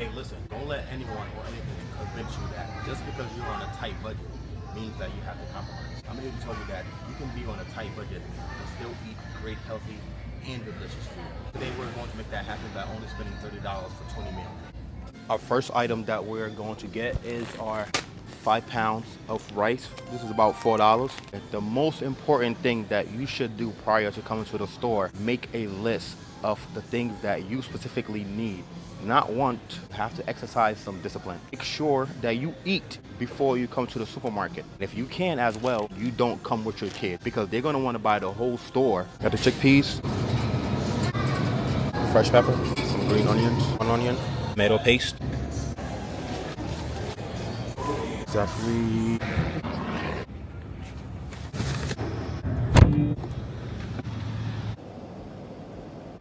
Hey, listen, don't let anyone or anything convince you that just because you're on a tight budget means that you have to compromise. I'm here to tell you that you can be on a tight budget and still eat great, healthy, and delicious food. Today we're going to make that happen by only spending $30 for 20 meals. Our first item that we're going to get is our 5 pounds of rice. This is about $4. The most important thing that you should do prior to coming to the store, make a list of the things that you specifically need. Not want to have to exercise some discipline. Make sure that you eat before you come to the supermarket. If you can as well, you don't come with your kid because they're gonna want to buy the whole store. Got the chickpeas, fresh pepper, some green onions, 1 onion, tomato paste, celery.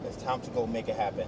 It's time to go make it happen.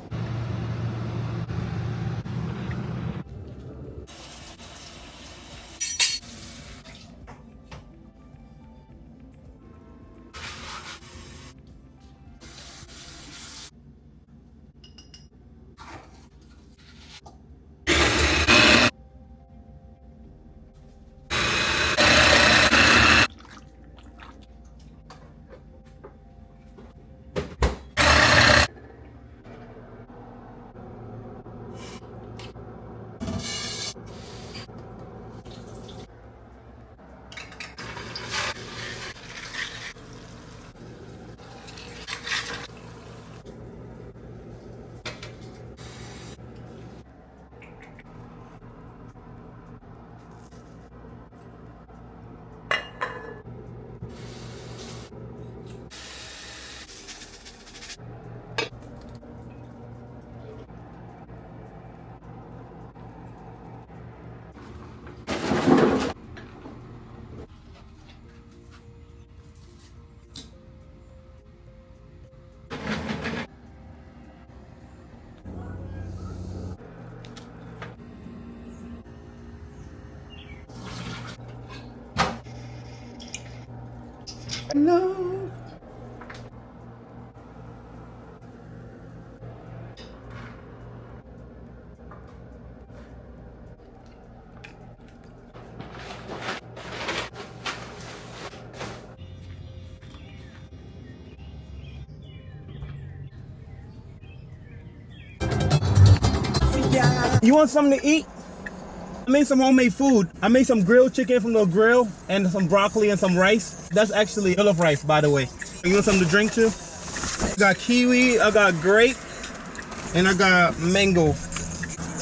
No. You want something to eat? I made some homemade food. I made some grilled chicken from the grill and some broccoli and some rice. That's actually jollof rice, by the way. You want something to drink too? I got kiwi, I got grape, and I got mango.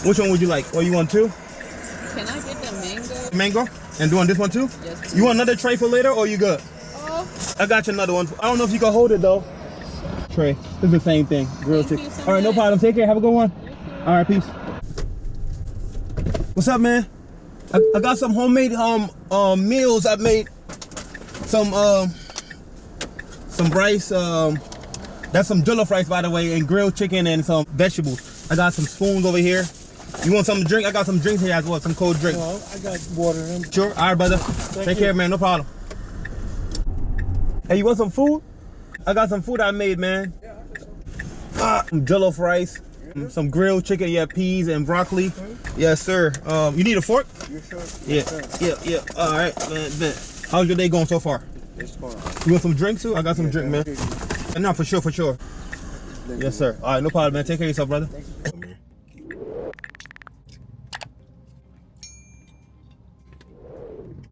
Which one would you like? Or you want two? Can I get the mango? Mango? And doing this one too? Yes, please. You want another tray for later or you good? Oh. I got you another one. I don't know if you can hold it though. Tray. It's the same thing. Grilled chicken. So all right, no problem. Take care. Have a good one. All right, peace. What's up, man? I got some homemade meals. I made some rice. That's some jollof rice, by the way, and grilled chicken and some vegetables. I got some spoons over here. You want something to drink? I got some drinks here as well. Some cold drinks. Well, I got water in them. Sure. All right, brother. Take care, man. No problem. Hey, you want some food? I got some food I made, man. Some jollof rice. Some grilled chicken, yeah, peas and broccoli. Yes, sir. You need a fork? You sure? Yeah. All right, man. How's your day going so far? It's fine. You want some drinks too? I got some drink, man. No, for sure. Yes, sir. All right, no problem, man. Take care of yourself, brother.